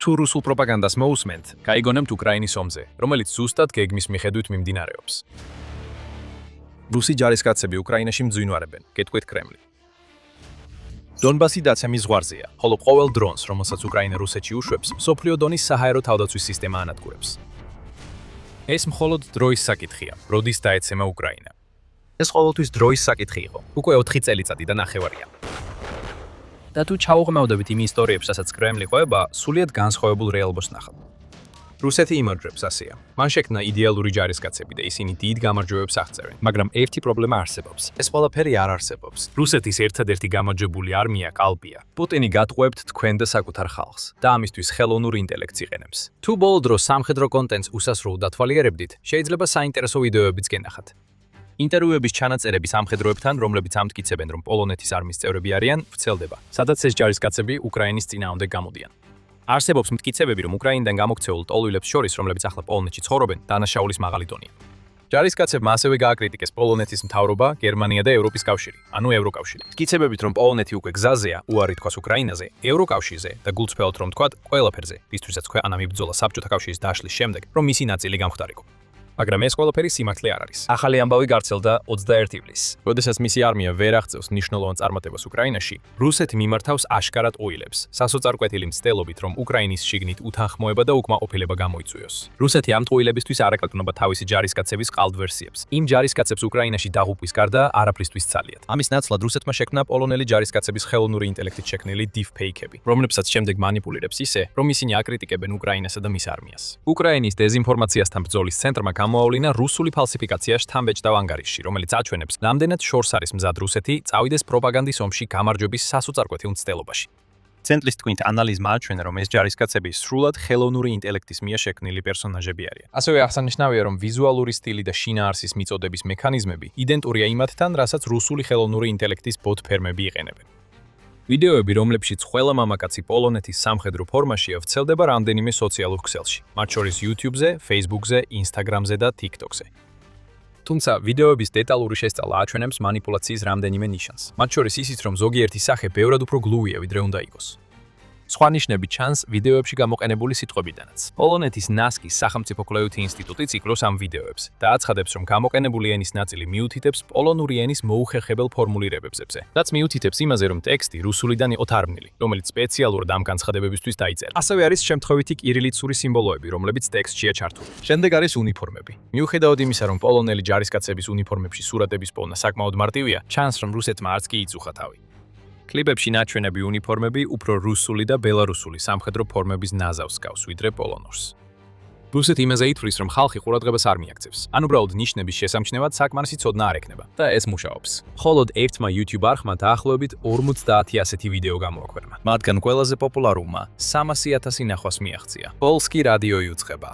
თუ რუსულ პროპაგანდას მოусმენთ, გაიგონებთ უკრაინის ომზე, რომელიც ზუსტად გეგმის მიხედვით მიმდინარეობს. რუსი ჯარისკაცები უკრაინაში მძვინვარებენ, გეტყვით კრემლი. დონბასი დაცემის ზღვარზეა, ხოლო ყოველ დრონს, რომელსაც უკრაინა რუსეთში უშვებს, მსოფლიო დონის საჰაერო თავდაცვის სისტემა ანადგურებს. ეს მხოლოდ დროის საკითხია, როდის დაეცემა უკრაინა. ეს ყოველთვის დროის საკითხი იყო, უკვე 4 წელიწადი და ნახევარია. და თუ ჩაუღრმავდებით იმ ისტორიებს, რასაც კრემლი ყვება, სულიად განსხვავებულ რეალობას ნახავთ. რუსეთი იმარჯვებს ასეა. მან შექმნა იდეალური ჯარისკაცები და ისინი დიდ გამარჯვებებს აღწევენ, მაგრამ ერთი პრობლემა არსებობს. ეს ყველაფერი არ არსებობს. რუსეთის ერთადერთი გამარჯვებული არმია კალპია. პუტინი გატყუებთ თქვენ და საკუთარ ხალხს და ამისთვის ხელოვნურ ინტელექტს იყენებს. თუ ბოლო დროს სამხედრო კონტენტს უსასრულოდ დათვალიერებდით, შეიძლება საინტერესო ვიდეოებიც გენახათ. ინტერვიუების ჩანაწერები სამხედროებთან, რომლებიც ამტკიცებენ, რომ პოლონეთის არმიის წევრები არიან, ვრცელდება, სადაც ეს ჯარისკაცები უკრაინის წინააღმდეგ გამოდიან. არსებობს მტკიცებები, რომ უკრაინიდან გამოქცეულ ტოლვილებს შორის, რომლებიც ახლა პოლონეთში ცხოვრობენ, დანაშაულის მაღალი დონია. ჯარისკაცებმა ასევე გააკრიტიკეს პოლონეთის მთავრობა, გერმანია და ევროპის კავშირი, ანუ ევროკავშირი. მტკიცებებით, რომ პოლონეთი უკვე გზაზეა, უარი თქვას უკრაინაზე, ევროკავშირზე და გულწრფელად რომ თქვათ, ყველაფერზე, რისთვისაც ქვეყანა მიბრძოლა საბჭოთა კავშირის დაშლის შემდეგ, რომ მისი ნაწილი გამხდარიყო. მაგრამ ეს ყველაფერი სიმართლე არ არის. ახალი ამბავი გავრცელდა 21 ივლისს. როდესაც მისი არმია ვერ აღწევს მნიშვნელოვან წარმატებას უკრაინაში, რუსეთი მიმართავს აშკარად ოილებს, სასოწარკვეთილი მცდელობით, რომ უკრაინის შიგნით უთანხმოება და უკმაყოფილება გამოიწვიოს. რუსეთი ამ ტყუილებისთვის არ აკაკრნობა თავისი ჯარისკაცების ყალდვერსიებს. იმ ჯარისკაცებს უკრაინაში დაღუპვის გარდა არაფრისთვის ცალიათ. ამის ნაცვლად რუსეთმა შექმნა პოლონელი ჯარისკაცების ხელოვნური ინტელექტით შექმნილი deepfake-ები, რომლებსაც შემდეგ მანიპულირებს ისე, რომ ისინი აკრიტიკებენ უკრაინასა და მის არმიას. უკრაინის დეზინფორმაციასთან ბრძოლის ცენტრმა გამოავლინა რუსული ფალსიფიკაცია შთამბეჭ და ანგარიშში, რომელიც აჩვენებს, რამდენად შორს არის მზად რუსეთი წავიდეს პროპაგანდის ომში გამარჯვების სასოწარკვეთილ მცდელობაში. ცენტრის თქმით, ანალიზმა აჩვენა, რომ ეს ჯარისკაცები სრულად ხელოვნური ინტელექტის მიერ შექმნილი პერსონაჟები არიან. ასევე აღსანიშნავია, რომ ვიზუალური სტილი და შინაარსის მიწოდების მექანიზმები იდენტურია იმათთან, რასაც რუსული ხელოვნური ინტელექტის ბოტ ფერმები იყენებენ. ვიდეოები, რომლებშიც ყველა მამაკაცი პოლონეთის სამხედრო ფორმაშია, ვრცელდება რამდენიმე სოციალურ ქსელში, მათ შორის YouTube-ზე, Facebook-ზე, Instagram-ზე და TikTok-ზე. თუმცა ვიდეოების დეტალური შესწავლა აჩვენებს მანიპულაციის რამდენიმე ნიშანს, მათ შორის ისიც, რომ ზოგიერთი სახე ბევრად უფრო გლუვია, ვიდრე უნდა იყოს. სხვა ნიშნები ჩანს ვიდეოებში გამოყენებული სიტყვებიდანაც. პოლონეთის ნასკის სახელმწიფო კვლევითი ინსტიტუტი ციკლოს ამ ვიდეოებს და აცხადებს, რომ გამოყენებული ენის ნაწილი მიუთითებს პოლონური ენის მოუხერხებელ ფორმულირებებზე, რაც მიუთითებს იმაზე, რომ ტექსტი რუსულიდან იყო თარგმნილი, რომელიც სპეციალურად ამ განცხადებებისთვის დაიწერა. ასევე არის შემთხვევითი კირილიცური სიმბოლოები, რომლებიც ტექსტშია ჩართული. შემდეგ არის უნიფორმები. მიუხედავად იმისა, რომ პოლონელი ჯარისკაცების უნიფორმებში სურათების პოვნა საკმაოდ მარტივია, ჩანს, რომ რუსეთმა არც კი იწუხა თავი. კლიპებში ნაჩვენები უნიფორმები უფრო რუსული და ბელარუსული სამხედრო ფორმების ნაზავს გავს, ვიდრე პოლონურს. რუსეთი იმაზე ითვლის, რომ ხალხი ყურადღებას არ მიაქცევს. ან უბრალოდ ნიშნების შესამჩნევად საკმარისი ცოდნა არ ექნება და ეს მუშაობს. მხოლოდ ერთმა YouTube არხმა დაახლოებით 50 ასეთი ვიდეო გამოაქვეყნა. მათგან ყველაზე პოპულარულმა 300,000 ნახვას მიაღწია. პოლსკი რადიო იუწყება.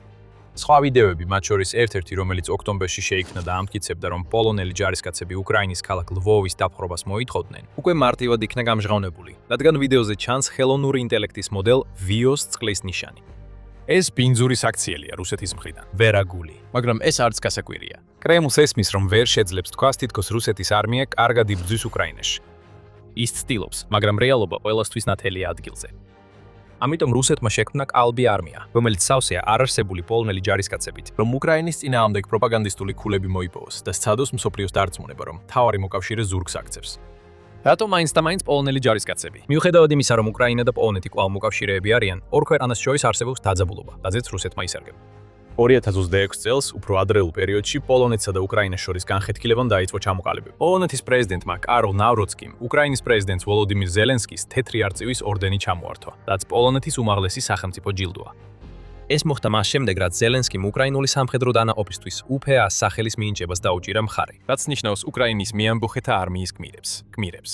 სხვა ვიდეოები, მათ შორის ერთ-ერთი, რომელიც ოქტომბერში შეიქმნა და ამტკიცებდა, რომ პოლონელი ჯარისკაცები უკრაინის ქალაქ ლვოვის დაპყრობას მოითხოვდნენ, უკვე მარტივად იქნა გამჟღავნებული, რადგან ვიდეოზე ჩანს ხელოვნური ინტელექტის მოდელ VIOS წყლის ნიშანი. ეს ბინძურის აქციელია რუსეთის მხრიდან, ვერაგული, მაგრამ ეს არც გასაკვირია. კრემლს ესმის, რომ ვერ შეძლებს თქვას, თითქოს რუსეთის არმია კარგად იბრძვის უკრაინაში. ის ცდილობს, მაგრამ რეალობა ყველასთვის ნათელია ადგილზე. ამიტომ რუსეთმა შექმნა კალბი არმია, რომელიც სავსეა არარსებული პოლონელი ჯარისკაცებით, რომ უკრაინის წინააღმდეგ პროპაგანდისტული ქულები მოიპოვოს და სცადოს მსოფლიოს დარწმუნება, რომ მთავარი მოკავშირე ზურგს აქცევს. რატომ მაინც და მაინც პოლონელი ჯარისკაცები? მიუხედავად იმისა, რომ უკრაინა და პოლონეთი კვლავ მოკავშირეები არიან, ორ ქვეყანას შორის არსებობს დაძაბულობა, რაზეც რუსეთმა ისარგებლა. 2026 წელს, უფრო ადრეულ პერიოდში, პოლონეთსა და უკრაინას შორის განხეთქილებამ დაიწყო ჩამოყალიბება. პოლონეთის პრეზიდენტმა კარლ ნავროცკიმ უკრაინის პრეზიდენტს ვოლოდიმირ ზელენსკის თეთრი არწივის ორდენი ჩამოართვა, რაც პოლონეთის უმაღლესი სახელმწიფო ჯილდოა. ეს მოხდა მას შემდეგ, რაც ზელენსკიმ უკრაინული სამხედრო დანაყოფისთვის UPA-ს სახელის მინიჭებას დაუჭირა მხარი, რაც ნიშნავს უკრაინის მიამბოხეთა არმიის გმირებს.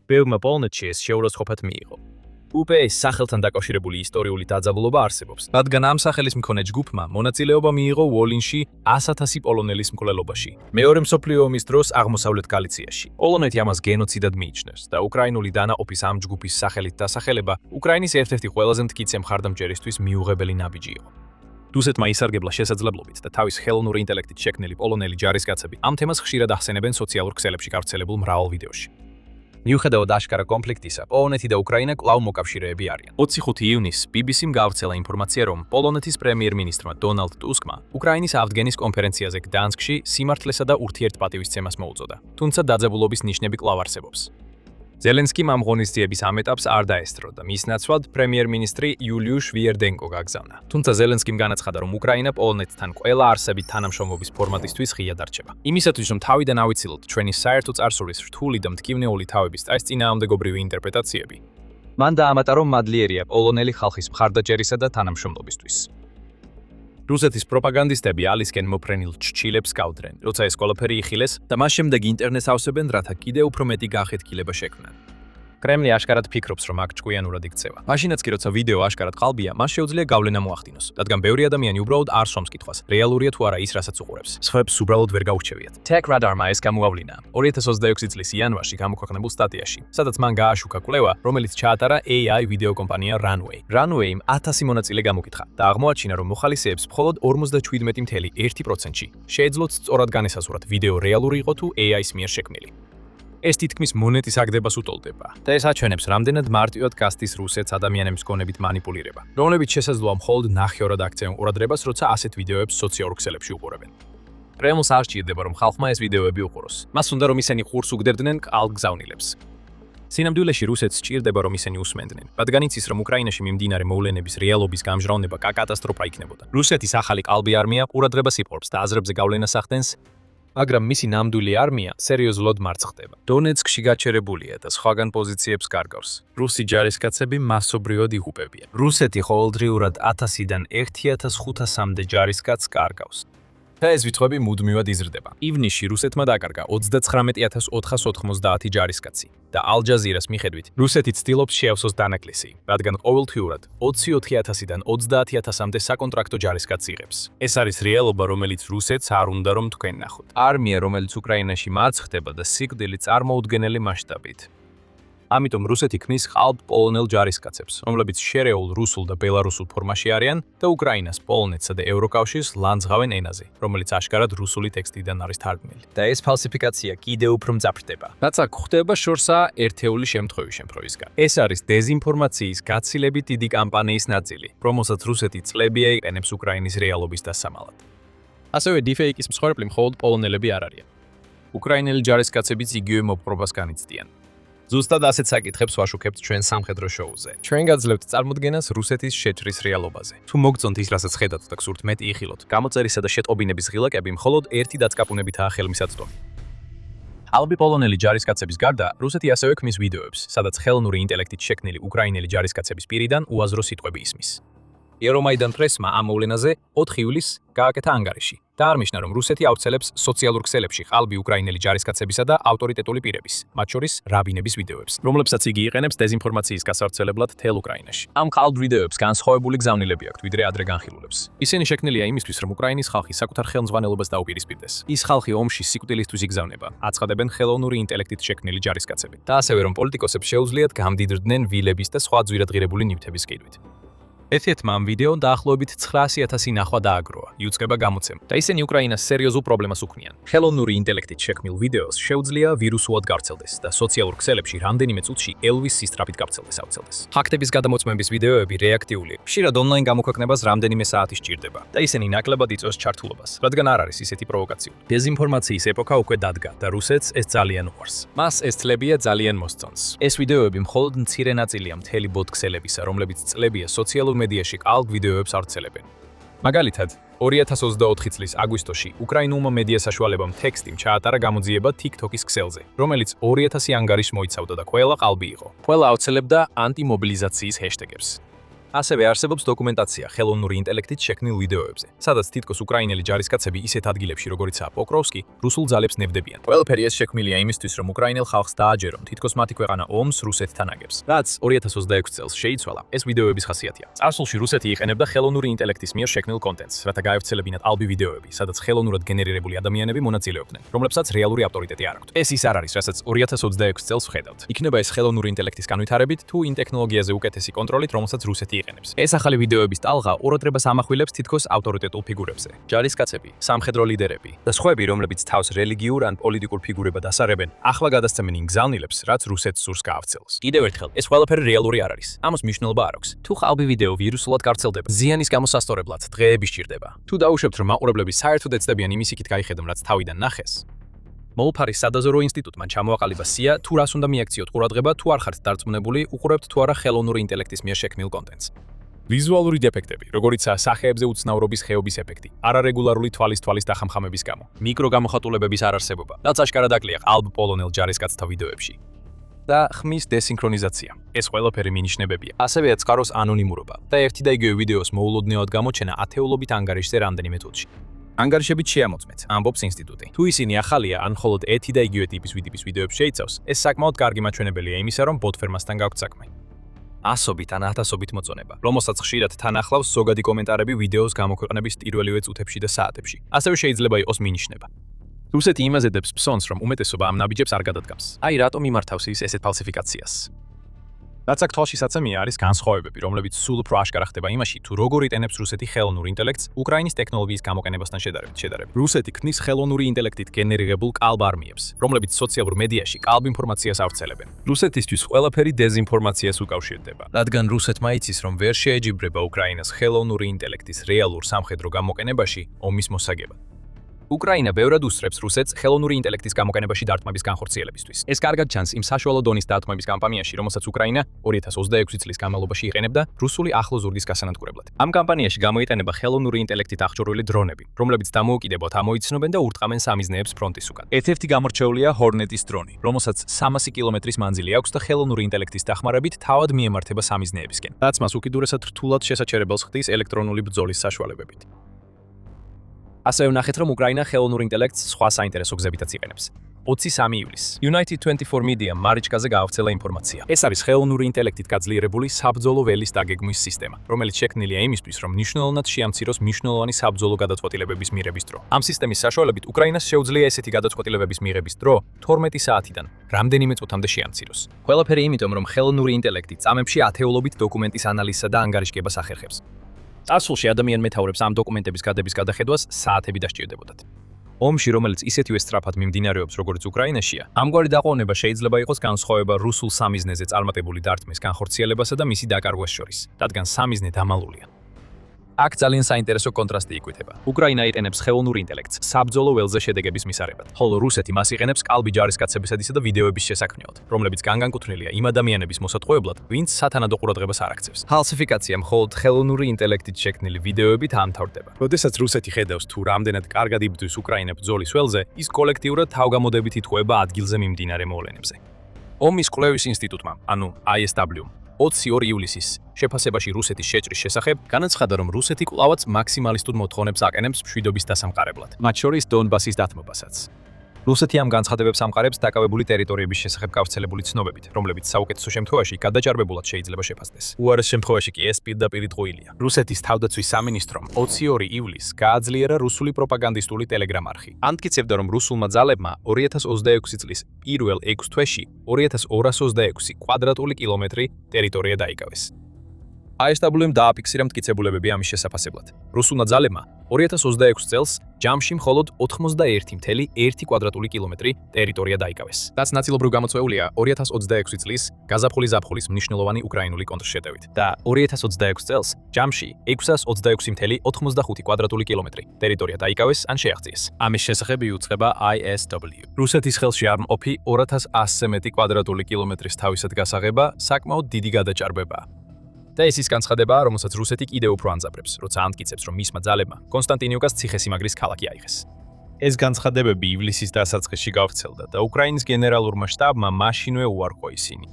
ბევრმა პოლონეთში ეს შეურაცხყოფად მიიღო. UPA-ის სახელთან დაკავშირებული ისტორიული დაძაბულობა არსებობს, რადგან ამ სახელის მქონე ჯგუფმა მონაწილეობა მიიღო ვოლინში 100,000 პოლონელის მკვლელობაში, მეორე მსოფლიო ომის დროს აღმოსავლეთ გალიციაში. პოლონეთი ამას გენოციდად მიიჩნევს და უკრაინული დანაყოფის ამ ჯგუფის სახელით დასახელება უკრაინის ერთ-ერთი ყველაზე მტკიცე მხარდამჭერისთვის მიუღებელი ნაბიჯი იყო. რუსეთმა ისარგებლა შესაძლებლობით და თავის ხელოვნური ინტელექტით შექმნილი პოლონელი ჯარისკაცები ამ თემას ხშირად ახსენებენ სოციალურ ქსელებში გავრცელებულ მრავალ ვიდეოში. მიუხედავად აშკარა კონფლიქტისა, პოლონეთი და უკრაინა კვლავ მოკავშირეები არიან. 25 ივნისს BBC-მ გავრცელა ინფორმაცია, რომ პოლონეთის პრემიერ-მინისტრმა დონალდ ტუსკმა უკრაინის აღდგენის კონფერენციაზე გდანსკში სიმართლესა და ურთიერთპატივისცემას მოუწოდა. თუმცა დაძაბულობის ნიშნები კვლავ არსებობს. ზელენსკიმ ამ ღონისძიების ამ ეტაპს არ დაესწრო და მის ნაცვლად პრემიერ-მინისტრი იულიუშ ვიერდენკო გაგზავნა. თუმცა ზელენსკიმ განაცხადა, რომ უკრაინა პოლონეთთან ყველა არსებით თანამშრომლობის ფორმატისთვის ღია დარჩება. იმისათვის, რომ თავიდან ავიცილოთ ჩვენი საერთო წარსულის რთული და მტკივნეული თავების წინააღმდეგობრივი ინტერპრეტაციები, მან დაამატა, რომ მადლიერია პოლონელი ხალხის მხარდაჭერისა და თანამშრომლობისთვის. რუსეთის პროპაგანდისტები ალისკენ მოფრენილ ჩჩილებს გავდრენ, როცა ეს ყველაფერი იხილეს და მას შემდეგ ინტერნეტს ავსებენ, რათა კიდევ უფრო მეტი გახეთქილება შექმნან. კრემლი აშკარად ფიქრობს, რომ აქ ჭკვიანურად იქცევა. მაშინაც კი, როცა ვიდეო აშკარად ყალბია, მას შეუძლია გავლენა მოახდინოს, რადგან ბევრი ადამიანი უბრალოდ არ სვამს კითხვას, რეალურია თუ არა ის, რასაც უყურებს. სხვებს უბრალოდ ვერ გაურჩევიათ. Tech Radarმა ეს გამოავლინა 2026 წლის იანვარში გამოქვეყნებულ სტატიაში, სადაც მან გააშუქა კვლევა, რომელიც ჩაატარა AI ვიდეო კომპანია Runway. Runway-მ 1000 მონაწილე გამოკითხა და აღმოაჩინა, რომ მოხალისეებს მხოლოდ 57.1%-ში შეეძლოთ სწორად განესაზღვრათ ვიდეო რეალური იყო თუ AI-ის მიერ შექმნილი. ეს თითქმის მონეტის აგდებას უტოლდება და ეს აჩვენებს, რამდენად მარტივად გასდის რუსეთს ადამიანების გონებით მანიპულირება, რომლებიც შესაძლოა მხოლოდ ნახევრად აქცევენ ყურადღებას, როცა ასეთ ვიდეოებს სოციალურ ქსელებში უყურებენ. კრემლს არ სჭირდება, რომ ხალხმა ეს ვიდეოები უყუროს. მას უნდა, რომ ისინი ყურს უგდერდნენ კალგზავნილებს. სინამდვილეში რუსეთს სჭირდება, რომ ისინი უსმენდნენ, რადგან იცის, რომ უკრაინაში მიმდინარე მოვლენების რეალობის გამჟღავნება კატასტროფა იქნებოდა. რუსეთის ახალი კალბი არმია ყურადღებას იპყრობს და აზრებზე გავლენას ახდენს, მაგრამ მისი ნამდვილი არმია სერიოზულად მარცხდება. დონეცკში გაჩერებულია და სხვაგან პოზიციებს კარგავს. რუსი ჯარისკაცები მასობრივად იღუპებიან. რუსეთი ყოველდღიურად 1000-დან 1500-მდე ჯარისკაცს კარგავს. და ეს რიცხვები მუდმივად იზრდება. ივნისში რუსეთმა დაკარგა 39490 ჯარისკაცი და ალ-ჯაზირას მიხედვით, რუსეთი ცდილობს შეავსოს დანაკლისი, რადგან ყოველთვიურად 24,000-დან 30,000-მდე საკონტრაქტო ჯარისკაცს იღებს. ეს არის რეალობა, რომელიც რუსეთს არ უნდა რომ თქვენ ნახოთ. არმია, რომელიც უკრაინაში მარცხდება და სიკვდილი წარმოუდგენელი მასშტაბით. ამიტომ რუსეთი ქმნის ყალბ პოლონელ ჯარისკაცებს, რომლებიც შერეულ რუსულ და ბელარუსულ ფორმაში არიან და უკრაინას, პოლონეთსა და ევროკავშირს ლანძღავენ ენაზე, რომელიც აშკარად რუსული ტექსტიდან არის თარგმნილი. და ეს ფალსიფიკაცია კიდევ უფრო მძაფრდება. რაც აქ ხდება შორსა ერთეული შემთხვევის შემთხვევისგან. ეს არის დეზინფორმაციის გაცილებით დიდი კამპანიის ნაწილი, რომელსაც რუსეთი წლებია იყენებს უკრაინის რეალობის დასამალად. ასევე დიფეიკის მსხვერპლი მხოლოდ პოლონელები არ არიან. უკრაინელი ჯარისკაცებიც იგივე მოპყრობას განიცდიან. ზუსტად ასეთ საკითხებს ვაშუქებთ ჩვენ სამხედრო შოუზე. ჩვენ გაძლევთ წარმოდგენას რუსეთის შეჭრის რეალობაზე. თუ მოგწონთ ის, რასაც ხედავთ და გსურთ მეტი იხილოთ, გამოწერისა და შეტყობინების ღილაკები მხოლოდ ერთი დაწკაპუნებითაა ხელმისაწვდომი. ალბი პოლონელი ჯარისკაცების გარდა, რუსეთი ასევე ქმნის ვიდეოებს, სადაც ხელოვნური ინტელექტით შექმნილი უკრაინელი ჯარისკაცების პირიდან უაზრო სიტყვები ისმის. Euromaidan პრესმა ამ მოვლენაზე 4 ივლისს გააკეთა ანგარიში და აღნიშნა, რომ რუსეთი ავრცელებს სოციალურ ქსელებში ყალბი უკრაინელი ჯარისკაცებისა და ავტორიტეტული პირების, მათ შორის რაბინების ვიდეოებს, რომლებსაც იგი იყენებს დეზინფორმაციის გასავრცელებლად მთელ უკრაინაში. ამ ყალბ ვიდეოებს განსხვავებული გზავნილები აქვთ, ვიდრე ადრე განხილულებს. ისინი შექმნილია იმისთვის, რომ უკრაინის ხალხი საკუთარ ხელმძღვანელობას დაუპირისპირდეს. ის ხალხი ომში სიკვდილისთვის იგზავნება, აცხადებენ ხელოვნური ინტელექტით შექმნილი ჯარისკაცები. და ასევე რომ პოლიტიკოსებს შეუძლიათ გამდიდრდნენ ვილების და სხვა ძვირადღირებული ნივთების ყიდვით. ეთიეთმა ამ ვიდეომ დაახლოებით 900,000 ნახვა დააგროვა, იუწყება გამოცემა და ისინი უკრაინას სერიოზულ პრობლემას უქმნიან. ხელოვნური ინტელექტით შექმნილ ვიდეოს შეუძლია ვირუსულად გავრცელდეს და სოციალურ ქსელებში რამდენიმე წუთში ელვის სისწრაფით გავრცელდეს. ფაქტების გადამოწმების ვიდეოები რეაქტიული, ხშირად ონლაინ გამოქვეყნებას რამდენიმე საათი სჭირდება და ისინი ნაკლებად იწვევს ჩართულობას, რადგან არ არის ისეთი პროვოკაციული. დეზინფორმაციის ეპოქა უკვე დადგა და რუსეთს ეს ძალიან უყვარს. მას ეს წლებია ძალიან მოსწონს. ეს ვიდეოები მხოლოდ მცირე ნაწილია მთელი ბოტ-ქსელებისა, რომლებიც წლებია სოციალურ მედიაში ყალბ ვიდეოებს ავრცელებენ. მაგალითად, 2024 წლის აგვისტოში უკრაინულმა მედია საშუალებამ ტექსტიმ ჩაატარა გამოძიება TikTok-ის ქსელზე, რომელიც 2000 ანგარიშს მოიცავდა და ყველა ყალბი იყო. ყველა ავრცელებდა ანტიმობილიზაციის ჰეშტეგებს. ასევე არსებობს დოკუმენტაცია ხელოვნური ინტელექტით შექმნილ ვიდეოებზე, სადაც თითქოს უკრაინელი ჯარისკაცები ისეთ ადგილებში, როგორიცაა პოკროვსკი, რუსულ ძალებს ნებდებიან. ყველაფერი ეს შექმნილია იმისთვის, რომ უკრაინელ ხალხს დააჯერონ, თითქოს მათი ქვეყანა ომს რუსეთთან აგებს. რაც 2026 წელს შეიცვალა, ეს ვიდეოების ხასიათია. წარსულში რუსეთი იყენებდა ხელოვნური ინტელექტის მიერ შექმნილ კონტენტს, რათა გაევრცელებინათ ალბი ვიდეოები, სადაც ხელოვნურად გენერირებული ადამიანები მონაწილეობდნენ, რომლებსაც რეალური ავტორიტეტი არ აქვთ. ეს ის არ არის, რასაც 2026 წელს ვხედავთ. იქნება ეს ხელოვნური ინტელექტის განვითარებით თუ იმ ტექნოლოგიაზე უკეთესი კონტროლით, რომელსაც რუსეთი იყენებს. ეს ახალი ვიდეოების ტალღა ყურადღებას ამახვილებს თითქოს ავტორიტეტულ ფიგურებზე. ჯარისკაცები, სამხედრო ლიდერები და სხვები, რომლებიც თავს რელიგიურ ან პოლიტიკურ ფიგურებად ასარებენ, ახლა გადასცემენ იმ გზავნილებს, რაც რუსეთს სურს გაავრცელოს. კიდევ ერთხელ, ეს ყველაფერი რეალური არ არის. ამას მნიშვნელობა არ აქვს. თუ ყალბი ვიდეო ვირუსულად გავრცელდება, ზიანის გამოსასწორებლად დღეები სჭირდება. თუ დაუშვებთ, რომ მაყურებლები საერთოდ ეცდებიან იმის იქით გაიხედონ, რაც თავიდან ნახეს, მოლფარის სადაზვერვო ინსტიტუტმა ჩამოაყალიბა სია, თუ რას უნდა მიაქციოთ ყურადღება, თუ არ ხართ დარწმუნებული, უყურებთ თუ არა ხელოვნური ინტელექტის მიერ შექმნილ კონტენტს. ვიზუალური დეფექტები, როგორიცაა სახეებზე უცნაურობის ხეობის ეფექტი, არარეგულარული თვალის დახამხამების გამო, მიკროგამოხატულებების არარსებობა, რაც აშკარად აკლია ყალბ პოლონელ ჯარისკაცთა ვიდეოებში. და ხმის დესინქრონიზაცია. ეს ყველაფერი მინიშნებებია. ასევე წყაროს ანონიმურობა და ერთი და იგივე ვიდეოს მოულოდნელად გამოჩენა ათეულობით ანგარიშზე რამდენიმე წუთში. ანგარიშებით შეამოწმეთ, ამბობს ინსტიტუტი. თუ ისინი ახალია, ან მხოლოდ ერთი და იგივე ტიპის ვიდეოებს შეიცავს, ეს საკმაოდ კარგი მაჩვენებელია იმისა, რომ ბოტ ფერმასთან გაქვთ საქმე. ასობით ან ათასობით მოწონება, რომელსაც ხშირად თან ახლავს ზოგადი კომენტარები ვიდეოს გამოქვეყნების პირველივე წუთებში და საათებში. ასევე შეიძლება იყოს მინიშნება. რუსეთი იმაზე დებს ფსონს, რომ უმეტესობა ამ ნაბიჯებს არ გადადგამს. აი რატომ იმართავს ის ესეთ ფალსიფიკაციას. რაც აქ თვალშისაცემია არის განსხვავებები, რომლებიც სულ უფრო აშკარა ხდება იმაში, თუ როგორ იტენებს რუსეთი ხელოვნურ ინტელექტს უკრაინის ტექნოლოგიის გამოყენებასთან შედარებით. რუსეთი ქმნის ხელოვნური ინტელექტით გენერირებულ ყალბ არმიებს, რომლებიც სოციალურ მედიაში ყალბ ინფორმაციას ავრცელებენ. რუსეთისთვის ყველაფერი დეზინფორმაციას უკავშირდება, რადგან რუსეთმა იცის, რომ ვერ შეეჯიბრება უკრაინას ხელოვნური ინტელექტის რეალურ სამხედრო გამოყენებაში ომის მოსაგებად. უკრაინა ბევრად უსწრებს რუსეთს ხელოვნური ინტელექტის გამოყენებაში დარტყმების განხორციელებისთვის. ეს კარგად ჩანს იმ საშუალო დონის დარტყმების კამპანიაში, რომელსაც უკრაინა 2026 წლის განმავლობაში იყენებდა რუსული ახლო ზურგის გასანადგურებლად. ამ კამპანიაში გამოიყენება ხელოვნური ინტელექტით აღჭურვილი დრონები, რომლებიც დამოუკიდებლად ამოიცნობენ და ურტყამენ სამიზნეებს ფრონტის უკან. ერთ-ერთი გამორჩეულია ჰორნეტის დრონი, რომელსაც 300 კილომეტრის მანძილი აქვს და ხელოვნური ინტელექტის დახმარებით თავად მიემართება სამიზნეებისკენ, რაც მას უკიდურესად რთულად შესაჩერებელს ხდის ელექტრონული ბრძოლის საშუალებებით. ასევე ვნახეთ, რომ უკრაინა ხელოვნურ ინტელექტს სხვა საინტერესო გზებითაც იყენებს. 23 ივლისს United 24 Media მარიჩკაზე გაავრცელა ინფორმაცია. ეს არის ხელოვნური ინტელექტით გაძლიერებული საბრძოლო ველის დაგეგმვის სისტემა, რომელიც შექმნილია იმისთვის, რომ მნიშვნელოვნად შეამციროს მნიშვნელოვანი საბრძოლო გადაწყვეტილებების მიღების დრო. ამ სისტემის საშუალებით უკრაინას შეუძლია ესეთი გადაწყვეტილებების მიღების დრო 12 საათიდან რამდენიმე წუთამდე შეამციროს. ყველაფერი იმიტომ, რომ ხელოვნური ინტელექტი წამებში ათეულობით დოკუმენტის ანალიზსა და ანგარიშგებას ახერხებს. წარსულში ადამიანმეთაურებს ამ დოკუმენტების გადების გადახედვას საათები დასჭირდებოდათ. ომში, რომელიც ისეთივე სწრაფად მიმდინარეობს, როგორც უკრაინაშია, ამგვარი დაყოვნება შეიძლება იყოს განსხვავება რუსულ სამიზნეზე წარმატებული დარტყმის განხორციელებასა და მისი დაკარგვას შორის, რადგან სამიზნე დამალულია. აქ ძალიან საინტერესო კონტრასტი იკვეთება. უკრაინა იყენებს ხელოვნურ ინტელექტს საბრძოლო ველზე შედეგების მისაღებად, ხოლო რუსეთი მას იყენებს ყალბი ჯარისკაცებისადისა და ვიდეოების შესაქმნელად, რომლებიც განკუთვნილია იმ ადამიანების მოსატყუებლად, ვინც სათანადო ყურადღებას არ აქცევს. ფალსიფიკაცია მხოლოდ ხელოვნური ინტელექტით შექმნილი ვიდეოებით ამთავრდება. როდესაც რუსეთი ხედავს, თუ რამდენად კარგად იბრძვის უკრაინა ბრძოლის ველზე, ის კოლექტიურად თავგამოდებით იტყუება ადგილზე მიმდინარე მოვლენებზე. ომის კვლევის ინსტიტუტმა, ანუ ISW 22 ივლისის შეფასებაში რუსეთის შეჭრის შესახებ განაცხადა, რომ რუსეთი კვლავაც მაქსიმალისტურ მოთხოვნებს აყენებს მშვიდობის დასამყარებლად, მათ შორის დონბასის დათმობასაც. რუსეთი ამ განცხადებებს ამყარებს დაკავებული ტერიტორიების შესახებ გავრცელებული ცნობებით, რომლებიც საუკეთესო შემთხვევაში გადაჭარბებულად შეიძლება შეფასდეს. უარეს შემთხვევაში კი ეს პირდაპირ ტყუილია. რუსეთის თავდაცვის სამინისტრომ 22 ივლისს გააძლიერა რუსული პროპაგანდისტული ტელეგრამ არხი. ამტკიცებდა, რომ რუსულმა ძალებმა 2026 წლის პირველ 6 თვეში 2226 კვადრატული კილომეტრი ტერიტორია დაიკავეს. ISW-მ დააფიქსირა მტკიცებულებები ამის შესაფასებლად. რუსულმა ძალებმა 2026 წელს ჯამში მხოლოდ 91.1 კვადრატული კილომეტრი ტერიტორია დაიკავეს. რაც ნაწილობრივ გამოწვეულია 2026 წლის გაზაფხული-ზაფხულის მნიშვნელოვანი უკრაინული კონტრშეტევით და 2026 წელს ჯამში 626.85 კვადრატული კილომეტრი ტერიტორია დაიკავეს ან შეაღწიეს. ამის შესახებ იუწყება ISW. რუსეთის ხელში არ მყოფი 2100-ზე მეტი კვადრატული კილომეტრის თავისად გასაღება საკმაოდ დიდი გადაჭარბებაა. და ეს ის განცხადებაა, რომელსაც რუსეთი კიდევ უფრო ანძაბრებს, როცა ამტკიცებს, რომ მისმა ძალებმა კონსტანტინიოვკას ციხესიმაგრის ქალაქი აიღეს. ეს განცხადებები ივლისის დასაწყისში გავრცელდა და უკრაინის გენერალურმა შტაბმა მაშინვე უარყო ისინი.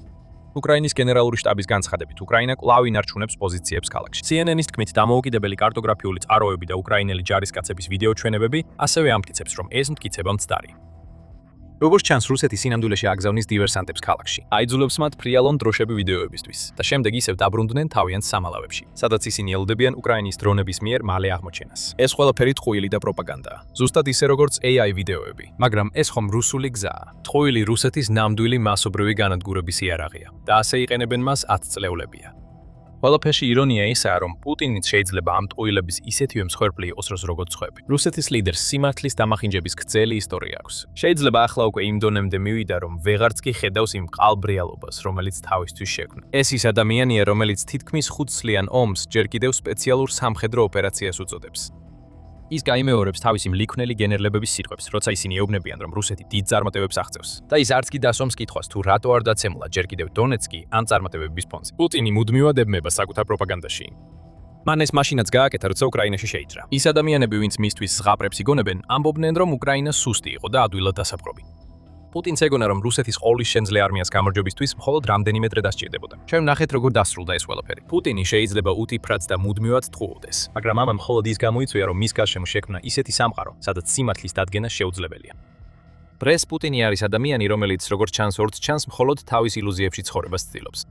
უკრაინის გენერალური შტაბის განცხადებით, უკრაინა კვლავ ინარჩუნებს პოზიციებს ქალაქში. CNN-ის თქმით, დამოუკიდებელი კარტოგრაფიული წყაროები და უკრაინელი ჯარისკაცების ვიდეო ჩვენებები ასევე ამტკიცებს, რომ ეს მტკიცება მცდარი. როგორც ჩანს, რუსეთი სინამდვილეში აგზავნის დივერსანტებს ქალაქში. აიძულებს მათ ფრიალონ დროშები ვიდეოებისთვის და შემდეგ ისევ დაბრუნდნენ თავიანთ სამალავებში, სადაც ისინი ელოდებიან უკრაინის დრონების მიერ მალე აღმოჩენას. ეს ყველაფერი ტყუილი და პროპაგანდაა. ზუსტად ისე როგორც AI ვიდეოები, მაგრამ ეს ხომ რუსული გზაა. ტყუილი რუსეთის ნამდვილი მასობრივი განადგურების იარაღია და ასე იყენებენ მას 10 წლეულებია. ყველაფერში ირონია ისაა, რომ პუტინიც შეიძლება ამ ტყუილების ისეთივე მსხვერპლი იყოს, როგორც სხვები. რუსეთის ლიდერს სიმართლის დამახინჯების გრძელი ისტორია აქვს. შეიძლება ახლა უკვე იმ დონემდე მივიდა, რომ ვეღარც კი ხედავს იმ ყალბ რეალობას, რომელიც თავისთვის შექმნა. ეს ის ადამიანია, რომელიც თითქმის 5 წლიან ომს ჯერ კიდევ სპეციალურ სამხედრო ოპერაციას უწოდებს. ის გაიმეორებს თავისი მლიქვნელი გენერლებების სიტყვებს, როცა ისინი ეუბნებიან, რომ რუსეთი დიდ წარმატებებს აღწევს. და ის არც კი დასვამს კითხვას, თუ რატო არ დაცემულა ჯერ კიდევ დონეცკი ან წარმატებების ფონზე. პუტინი მუდმივად ებმება საკუთარ პროპაგანდაში. მან ეს მაშინაც გააკეთა, როცა უკრაინაში შეიჭრა. ის ადამიანები, ვინც მისთვის ზღაპრებს იგონებენ, ამბობდნენ, რომ უკრაინა სუსტი იყო და ადვილად დასაპყრობი. პუტინს ეგონა, რომ რუსეთის ყოლის შენძლე არმიას გამარჯვებისთვის მხოლოდ რამდენიმე დღე დასჭირდებოდა. ჩვენ ნახეთ, როგორ დასრულდა ეს ყველაფერი. პუტინი შეიძლება უთიფრად და მუდმივად თხოვდეს, მაგრამ ამან მხოლოდ ის გამოიწვია, რომ მის გარშემო შექმნა ისეთი სამყარო, სადაც სიმართლის დადგენა შეუძლებელია. პრეს პუტინი არის ადამიანი, რომელიც როგორც ჩანს ორც ჩანს მხოლოდ თავის ილუზიებში ცხოვრებას ცდილობს.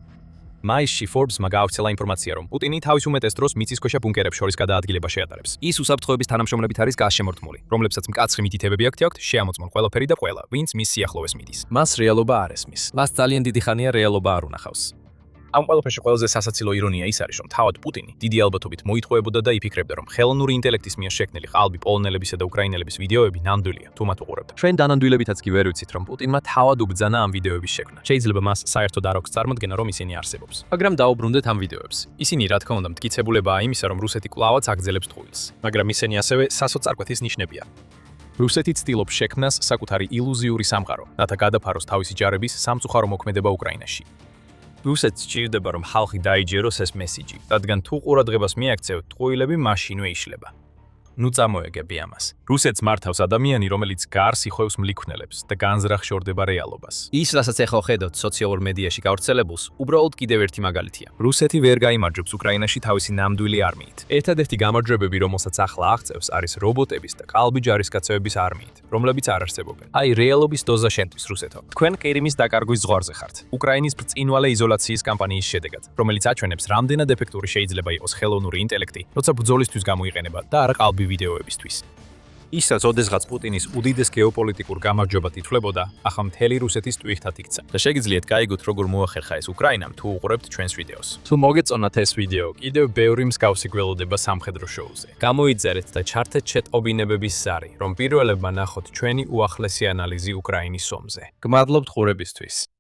მაისში Forbes-მა გაავრცელა ინფორმაცია, რომ პუტინი თავის უმეტეს დროს მიწისქვეშა ბუნკერებს შორის გადაადგილება შეატარებს. ის უსაფრთხოების თანამშრომლებით არის გასშემორტმული, რომლებსაც მკაცრი მითითებები აქვთ, შეამოწმონ ყველაფერი და ყველა, ვინც მის სიახლოვეს მიდის. მას რეალობა არ ესმის. მას ძალიან დიდი ხანია რეალობა არ უნახავს. ამ ყველაფერში ყველაზე სასაცილო ირონია ის არის, რომ თავად პუტინი დიდი ალბათობით მოითხოვებოდა და იფიქრებდა, რომ ხელოვნური ინტელექტის მიერ შექმნილი ყალბი პოლონელებისა და უკრაინელების ვიდეოები ნამდვილია, თუ მათ უყურებთ. ჩვენ დანამდვილებითაც კი ვერ ვიცით, რომ პუტინმა თავად უბრძანა ამ ვიდეოების შექმნა. შეიძლება მას საერთოდ არ აქვს წარმოდგენა, რომ ისინი არსებობს. მაგრამ დაუბრუნდეთ ამ ვიდეოებს. ისინი, რა თქმა უნდა, მტკიცებულებაა იმისა, რომ რუსეთი კვლავაც აგრძელებს ტყუილს. მაგრამ ისინი ასევე სასოწარკვეთის ნიშნებია. რუსეთი ცდილობს შექმნას საკუთარი ილუზიური სამყარო, რათა გადაფაროს თავისი ჯარების სამწუხარო მოქმედება უკრაინაში. რუსეთს სჭირდება, რომ ხალხი დაიჯეროს ეს მესიჯი, რადგან თუ ყურადღებას მიაქცევთ, ტყუილები მაშინვე იშლება. ნუ წამოეგები ამას. რუსეთს მართავს ადამიანი, რომელიც გარს იხევს მლიქვნელებს და განზრახ შორდება რეალობას. ის, რასაც ახლა ხედავთ სოციალურ მედიაში გავრცელებულს, უბრალოდ კიდევ ერთი მაგალითია. რუსეთი ვერ გაიმარჯვებს უკრაინაში თავისი ნამდვილი არმიით. ერთადერთი გამარჯვებები, რომელსაც ახლა აღწევს, არის რობოტების და ყალბი ჯარისკაცების არმიით, რომლებიც არ არსებობენ. აი, რეალობის დოზა შენთვის, რუსეთო. თქვენ ყირიმის დაკარგვის ზღვარზე ხართ. უკრაინის ბრწყინვალე იზოლაციის კამპანიის შედეგად, რომელიც აჩვენებს, რამდენად ეფექტური შეიძლება იყოს ხელოვნური ინტელექტი, როცა ბრძოლისთვის გამოიყენება და არა ყალბი ვიდეოებისთვის. ისაც ოდესღაც პუტინის უდიდეს გეოპოლიტიკურ გამარჯვებად ითვლებოდა, ახლა მთელი რუსეთის ტვირთად იქცა. და შეგიძლიათ გაიგოთ, როგორ მოახერხა ეს უკრაინამ, თუ უყურებთ ჩვენს ვიდეოს. თუ მოგეწონათ ეს ვიდეო, კიდევ ბევრი მსგავსი გველოდება სამხედრო შოუზე. გამოიწერეთ და ჩართეთ შეტყობინებების ზარი, რომ პირველებმა ნახოთ ჩვენი უახლესი ანალიზი უკრაინის ომზე. გმადლობთ ყურებისთვის.